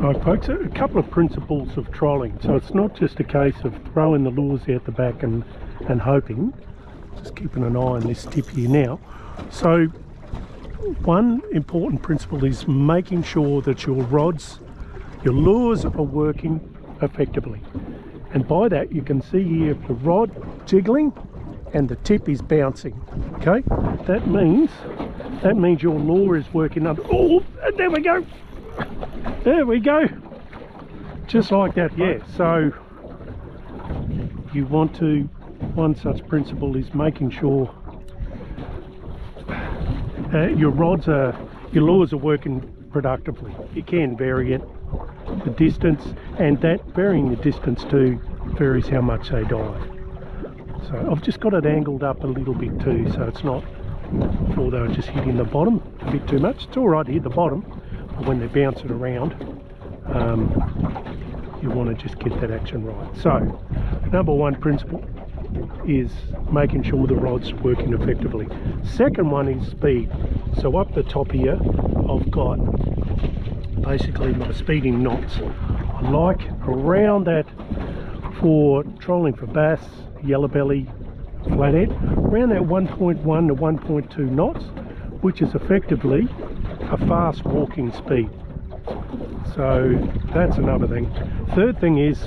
Right folks, a couple of principles of trolling. So it's not just a case of throwing the lures out the back and hoping. Just keeping an eye on this tip here now. So one important principle is making sure that your lures are working effectively. And by that you can see here the rod jiggling and the tip is bouncing. Okay, that means your lure is working under. Oh, there we go. There we go. Just like that. Yeah. So you want to. One such principle is making sure your lures are working productively. You can vary it, the distance, and that varying the distance too varies how much they dive. So I've just got it angled up a little bit too, so it's not, before they were just hitting the bottom a bit too much. It's all right to hit the bottom, but when they're bouncing around, you want to just get that action right. So number one principle is making sure the rod's working effectively. Second one is speed. So up the top here I've got basically my speeding knots. I like around that, for trolling for bass, yellowbelly, flathead, around that 1.1 to 1.2 knots, which is effectively a fast walking speed. So that's another thing. Third thing is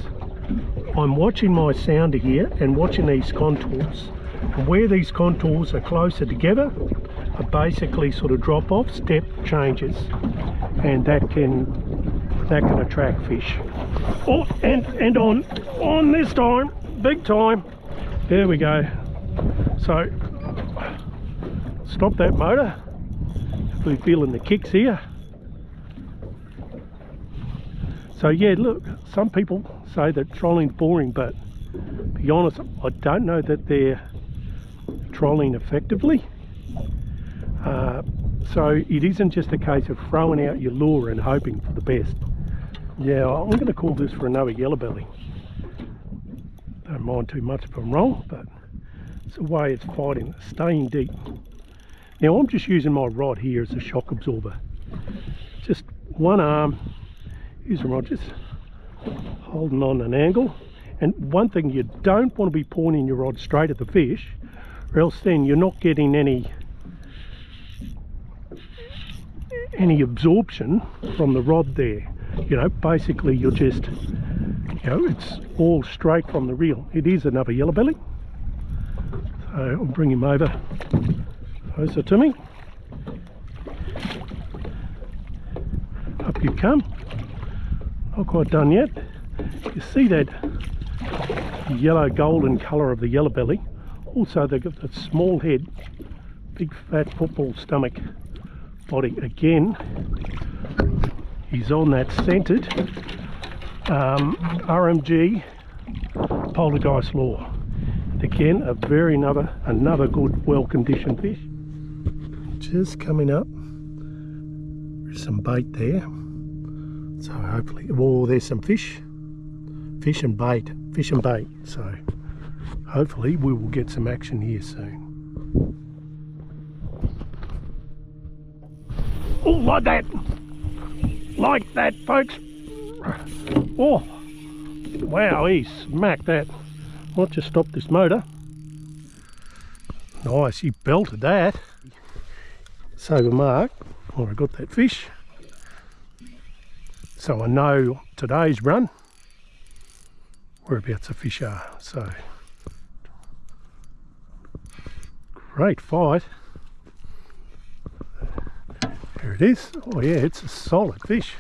I'm watching my sounder here and watching these contours, and where these contours are closer together are basically sort of drop off step changes, and that can attract fish. Oh, and on this time, big time. There we go. So stop that motor. We're feeling the kicks here. So yeah, look, some people say that trolling's boring, but to be honest, I don't know that they're trolling effectively. So it isn't just a case of throwing out your lure and hoping for the best. Yeah, I'm going to call this for another yellowbelly. Don't mind too much if I'm wrong, but it's the way it's fighting, staying deep. Now I'm just using my rod here as a shock absorber. Just one arm. Here's the rod, just holding on an angle. And one thing, you don't want to be pointing your rod straight at the fish, or else then you're not getting any absorption from the rod there. You know, basically you're just, you know, it's all straight from the reel. It is another yellowbelly. So I'll bring him over closer to me. Up you come. Not quite done yet. You see that yellow golden colour of the yellowbelly. Also they've got that small head, big fat football stomach body. Again, he's on that centred RMG poltergeist lure. Again, another good, well-conditioned fish. Just coming up. There's some bait there. So hopefully, oh, there's some fish and bait. So hopefully we will get some action here soon. Oh, like that, folks. Oh, wow, he smacked that. Might just stop this motor. Nice, he belted that. Sober mark. Oh, I got that fish. So I know today's run whereabouts the fish are. So great fight. There it is. Oh yeah, it's a solid fish.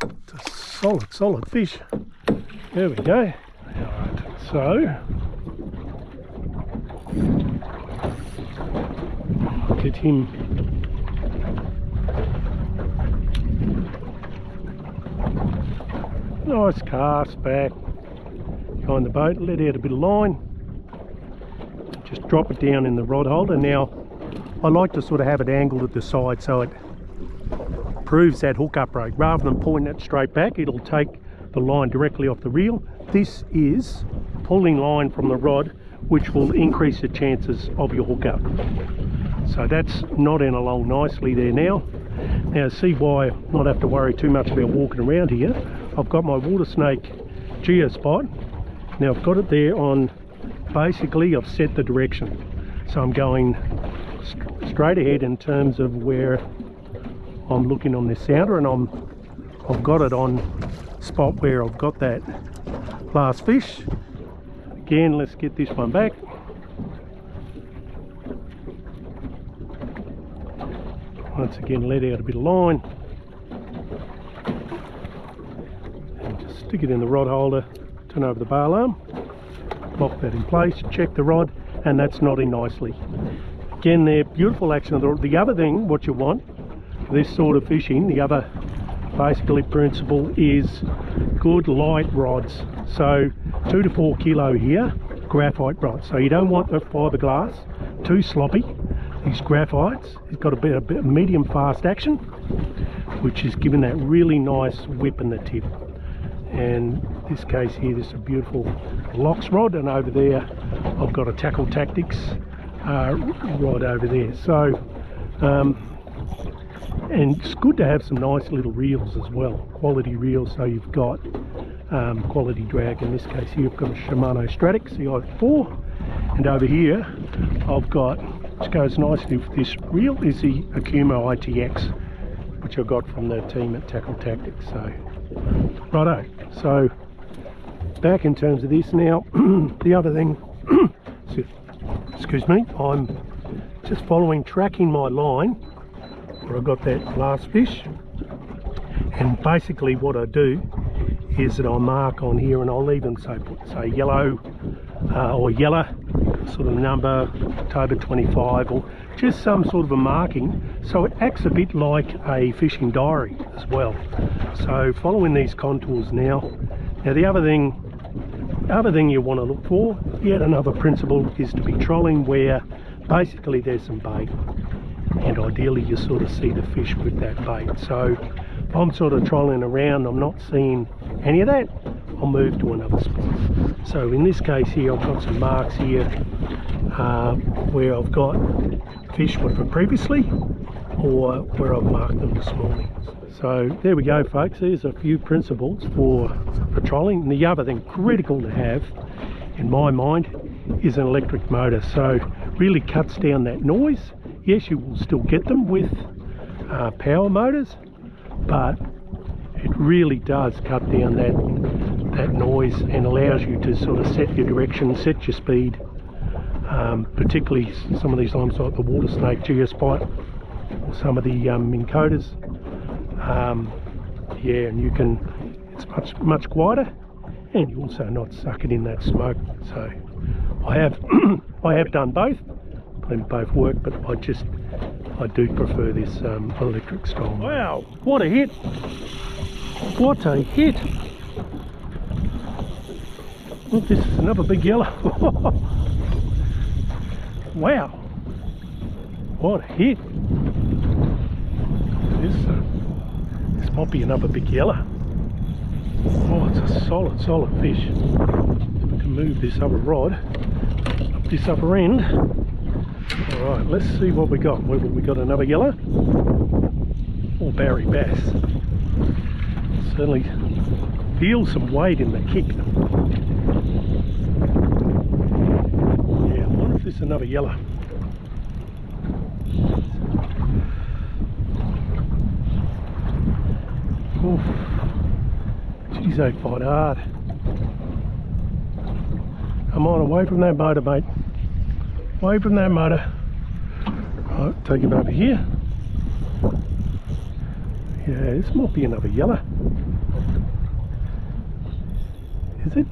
It's a solid fish. There we go. Alright, so get him. Nice cast back behind the boat, let out a bit of line, just drop it down in the rod holder. Now I like to sort of have it angled at the side so it proves that hook up rate. Rather than pointing it straight back, it'll take the line directly off the reel. This is pulling line from the rod, which will increase the chances of your hook up. So that's nodding along nicely there now. Now see why I not have to worry too much about walking around here. I've got my water snake geospot. Now I've got it there on, basically I've set the direction. So I'm going straight ahead in terms of where I'm looking on this sounder, and I've got it on spot where I've got that last fish. Again, let's get this one back. Once again, let out a bit of line and just stick it in the rod holder, turn over the bail arm, lock that in place, check the rod, and that's knotting nicely. Again, they're beautiful action of the rod. The other thing, what you want for this sort of fishing, the other basically principle is good light rods. So 2 to 4 kilo here, graphite rods. So you don't want the fiberglass too sloppy. These graphites, it's got a bit of medium fast action, which is giving that really nice whip in the tip. And in this case here, this is a beautiful Lox rod, and over there I've got a Tackle Tactics rod over there. So and it's good to have some nice little reels as well, quality reels, so you've got quality drag. In this case here I've got a Shimano Stratix CI4, and over here I've got, which goes nicely with this reel, is the Akumo ITX, which I got from the team at Tackle Tactics. So righto, so back in terms of this now. The other thing, excuse me, I'm just tracking my line where I got that last fish, and basically what I do is that I mark on here, and I'll even say yellow or yellow sort of number, October 25, or just some sort of a marking, so it acts a bit like a fishing diary as well. So following these contours now. Now the other thing you want to look for, yet another principle, is to be trolling where basically there's some bait, and ideally you sort of see the fish with that bait. So if I'm sort of trolling around, I'm not seeing any of that, I'll move to another spot. So in this case here, I've got some marks here where I've got fish from previously, or where I've marked them this morning. So there we go, folks. There's a few principles for trolling. And the other thing critical to have, in my mind, is an electric motor. So really cuts down that noise. Yes, you will still get them with power motors, but it really does cut down that noise and allows you to sort of set your direction, set your speed, particularly some of these lines like the Water Snake Geospot, or some of the Minn Kotas. Yeah, and you can, it's much quieter, and you're also not sucking in that smoke. So I have done both, and both work, but I do prefer this electric style. Wow, what a hit! What a hit! Look, this is another big yellow. Wow, what a hit! This might be another big yellow. Oh, it's a solid fish. If we can move this other rod up this upper end. Alright, let's see what we got. Whether we got another yellow or Barry Bass. Certainly feel some weight in the kick. Yeah, I wonder if this is another yellow. Oof. Geez, they fight hard. Come on, away from that motor, mate. Away from that motor. Right, take him over here. Yeah, this might be another yellow. Is it?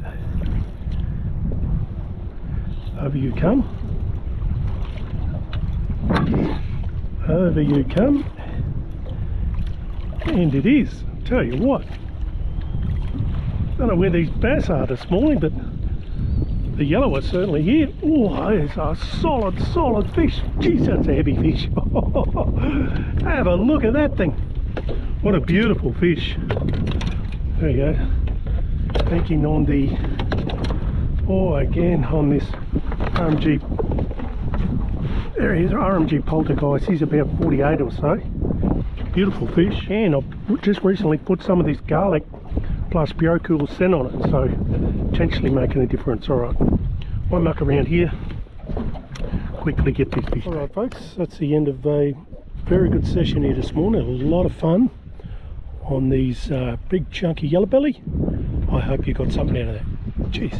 Over you come. Over you come. And it is. Tell you what. Don't know where these bass are this morning, but the yellow is certainly here. Oh, it's a solid fish. Geez, that's a heavy fish. Have a look at that thing. What a beautiful fish. There you go. Taking on the, again on this RMG. There he is, RMG Poltergeist. He's about 48 or so. beautiful fish, and I've just recently put some of this garlic plus Biocool scent on it, so potentially making a difference. Alright, won't muck around here, quickly get this fish. Alright folks, that's the end of a very good session here this morning. It was a lot of fun on these big chunky yellow belly. I hope you got something out of that. Cheers.